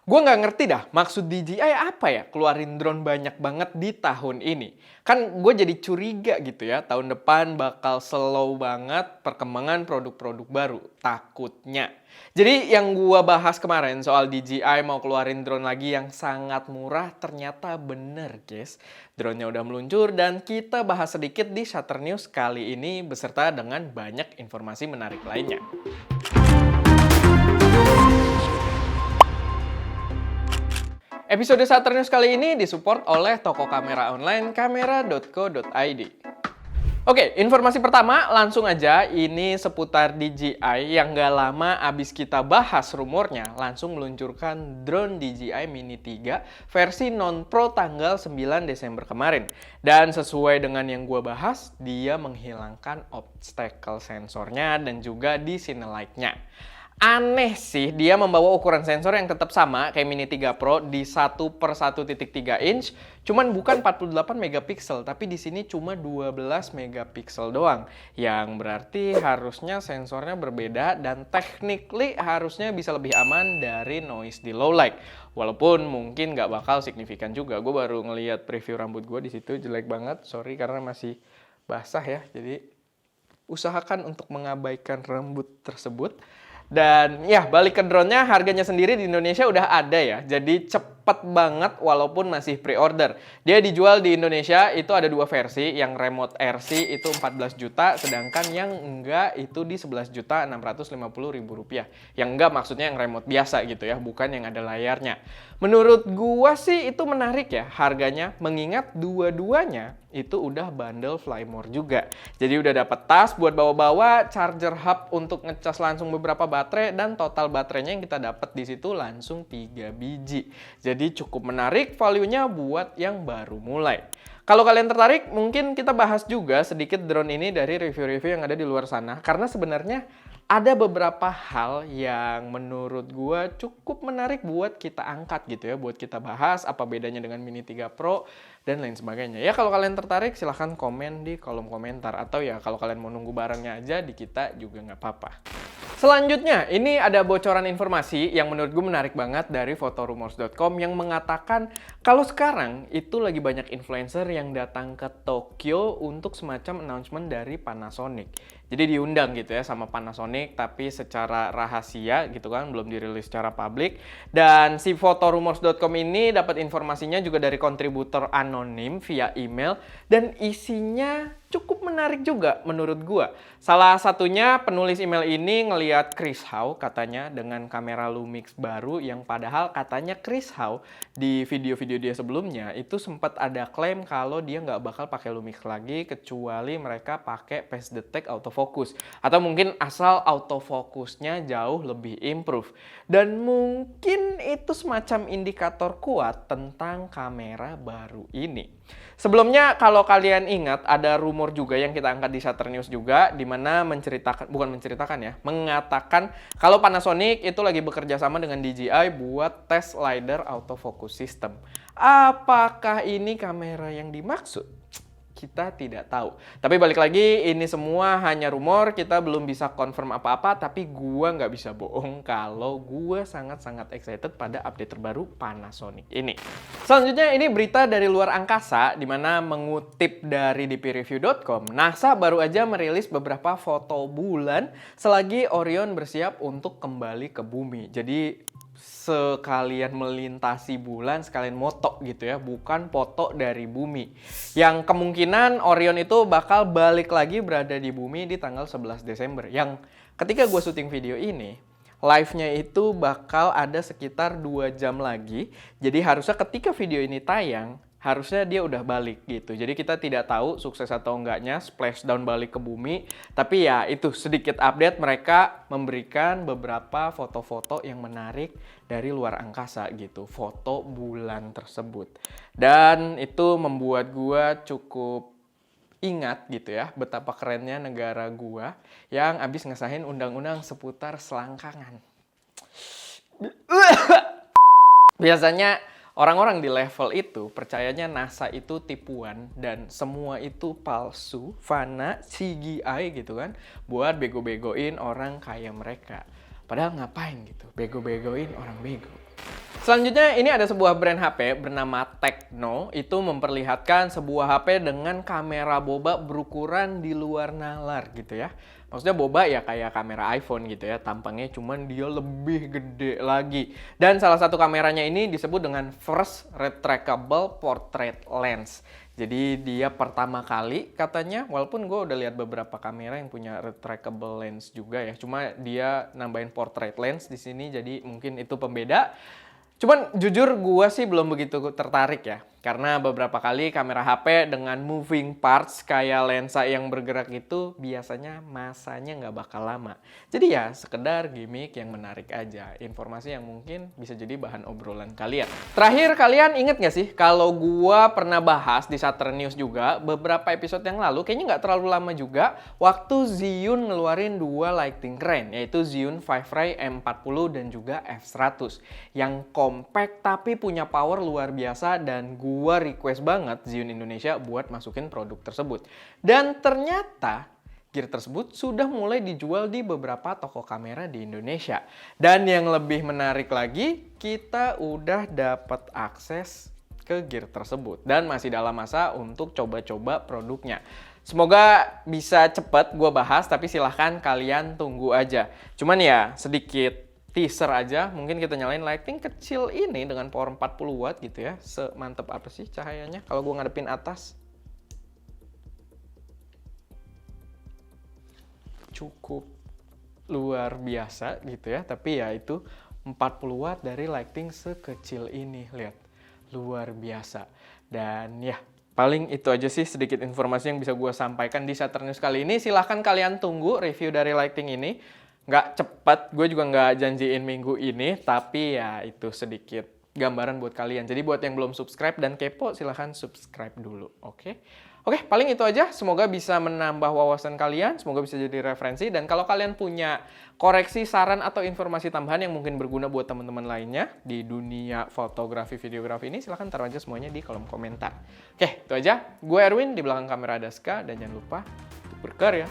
Gue nggak ngerti dah maksud DJI apa ya keluarin drone banyak banget di tahun ini. Kan gue jadi curiga gitu ya, tahun depan bakal slow banget perkembangan produk-produk baru, takutnya. Jadi yang gue bahas kemarin soal DJI mau keluarin drone lagi yang sangat murah, ternyata bener guys. Drone-nya udah meluncur dan kita bahas sedikit di Shutter News kali ini beserta dengan banyak informasi menarik lainnya. Episode Shutter News kali ini disupport oleh toko kamera online kamera.co.id. Oke, informasi pertama langsung aja ini seputar DJI yang gak lama abis kita bahas rumornya langsung meluncurkan drone DJI Mini 3 versi non-pro tanggal 9 Desember kemarin. Dan sesuai dengan yang gue bahas, dia menghilangkan obstacle sensornya dan juga di scene light-nya. Aneh sih, dia membawa ukuran sensor yang tetap sama kayak Mini 3 Pro di 1/1.3 inch, cuman bukan 48 megapiksel, tapi di sini cuma 12 megapiksel doang. Yang berarti harusnya sensornya berbeda dan technically harusnya bisa lebih aman dari noise di low light. Walaupun mungkin nggak bakal signifikan juga. Gue baru ngeliat preview rambut gue di situ jelek banget, sorry karena masih basah ya. Jadi usahakan untuk mengabaikan rambut tersebut. Dan ya balik ke drone-nya, harganya sendiri di Indonesia udah ada ya. Jadi cepet banget walaupun masih pre-order. Dia dijual di Indonesia itu ada dua versi. Yang remote RC itu 14 juta, sedangkan yang enggak itu di 11.650.000 rupiah. Yang enggak maksudnya yang remote biasa gitu ya, bukan yang ada layarnya. Menurut gua sih itu menarik ya harganya, mengingat dua-duanya itu udah bundle Flymore juga. Jadi udah dapat tas buat bawa-bawa, charger hub untuk ngecas langsung beberapa baterai, dan total baterainya yang kita dapat di situ langsung 3 biji. Jadi cukup menarik value-nya buat yang baru mulai. Kalau kalian tertarik, mungkin kita bahas juga sedikit drone ini dari review-review yang ada di luar sana. Karena sebenarnya ada beberapa hal yang menurut gua cukup menarik buat kita angkat gitu ya. Buat kita bahas apa bedanya dengan Mini 3 Pro dan lain sebagainya. Ya kalau kalian tertarik silahkan komen di kolom komentar. Atau ya kalau kalian mau nunggu barangnya aja di kita juga nggak apa-apa. Selanjutnya, ini ada bocoran informasi yang menurut gue menarik banget dari fotorumors.com yang mengatakan kalau sekarang itu lagi banyak influencer yang datang ke Tokyo untuk semacam announcement dari Panasonic. Jadi diundang gitu ya sama Panasonic tapi secara rahasia gitu kan, belum dirilis secara publik. Dan si fotorumors.com ini dapat informasinya juga dari kontributor anonim via email dan isinya cukup menarik juga menurut gua. Salah satunya penulis email ini ngelihat Chris Howe katanya dengan kamera Lumix baru yang padahal katanya Chris Howe di video-video dia sebelumnya itu sempat ada klaim kalau dia nggak bakal pakai Lumix lagi kecuali mereka pakai Phase Detect autofocus atau mungkin asal autofokusnya jauh lebih improve. Dan mungkin itu semacam indikator kuat tentang kamera baru ini. Sebelumnya kalau kalian ingat ada rumor juga yang kita angkat di Shutter News juga di mana mengatakan kalau Panasonic itu lagi bekerja sama dengan DJI buat tes LiDAR autofocus system. Apakah ini kamera yang dimaksud? Kita tidak tahu. Tapi balik lagi, ini semua hanya rumor, kita belum bisa confirm apa-apa, tapi gua nggak bisa bohong kalau gua sangat-sangat excited pada update terbaru Panasonic ini. Selanjutnya ini berita dari luar angkasa, di mana mengutip dari dpreview.com, NASA baru aja merilis beberapa foto bulan selagi Orion bersiap untuk kembali ke bumi. Jadi sekalian melintasi bulan, sekalian moto gitu ya, bukan foto dari bumi. Yang kemungkinan Orion itu bakal balik lagi berada di bumi di tanggal 11 Desember. Yang ketika gue syuting video ini, live-nya itu bakal ada sekitar 2 jam lagi. Jadi harusnya ketika video ini tayang, harusnya dia udah balik gitu. Jadi kita tidak tahu sukses atau enggaknya splashdown balik ke bumi. Tapi ya itu sedikit update, mereka memberikan beberapa foto-foto yang menarik dari luar angkasa gitu. Foto bulan tersebut. Dan itu membuat gua cukup ingat gitu ya betapa kerennya negara gua yang abis ngesahin undang-undang seputar selangkangan. Biasanya orang-orang di level itu percayanya NASA itu tipuan dan semua itu palsu, fana, CGI gitu kan, buat bego-begoin orang kayak mereka. Padahal ngapain gitu, bego-begoin orang bego. Selanjutnya ini ada sebuah brand HP bernama Tecno, itu memperlihatkan sebuah HP dengan kamera boba berukuran di luar nalar gitu ya. Maksudnya boba ya kayak kamera iPhone gitu ya, tampangnya cuman dia lebih gede lagi. Dan salah satu kameranya ini disebut dengan First Retractable Portrait Lens. Jadi dia pertama kali katanya, walaupun gue udah lihat beberapa kamera yang punya retractable lens juga ya, cuma dia nambahin portrait lens di sini, jadi mungkin itu pembeda. Cuman jujur gue sih belum begitu tertarik ya. Karena beberapa kali kamera HP dengan moving parts kayak lensa yang bergerak itu biasanya masanya nggak bakal lama. Jadi ya sekedar gimmick yang menarik aja. Informasi yang mungkin bisa jadi bahan obrolan kalian. Terakhir, kalian inget nggak sih kalau gue pernah bahas di Saturn News juga beberapa episode yang lalu, kayaknya nggak terlalu lama juga, waktu Zhiyun ngeluarin dua lighting keren, yaitu Zhiyun 5 Ray M40 dan juga F100. Yang compact tapi punya power luar biasa, dan gua request banget Zhiyun Indonesia buat masukin produk tersebut. Dan ternyata gear tersebut sudah mulai dijual di beberapa toko kamera di Indonesia. Dan yang lebih menarik lagi, kita udah dapat akses ke gear tersebut dan masih dalam masa untuk coba-coba produknya. Semoga bisa cepat gue bahas, tapi silahkan kalian tunggu aja. Cuman ya sedikit teaser aja, mungkin kita nyalain lighting kecil ini dengan power 40 watt gitu ya. Semantep apa sih cahayanya kalau gue ngadepin atas? Cukup luar biasa gitu ya, tapi ya itu 40 watt dari lighting sekecil ini, lihat. Luar biasa. Dan ya, paling itu aja sih sedikit informasi yang bisa gue sampaikan di Saturn News kali ini. Silahkan kalian tunggu review dari lighting ini. Nggak cepat, gue juga nggak janjiin minggu ini, tapi ya itu sedikit gambaran buat kalian. Jadi buat yang belum subscribe dan kepo, silahkan subscribe dulu, oke? Oke, paling itu aja. Semoga bisa menambah wawasan kalian, semoga bisa jadi referensi. Dan kalau kalian punya koreksi, saran, atau informasi tambahan yang mungkin berguna buat teman-teman lainnya di dunia fotografi, videografi ini, silahkan taruh aja semuanya di kolom komentar. Oke, itu aja. Gue Erwin, di belakang kamera Daska, dan jangan lupa untuk berkarya.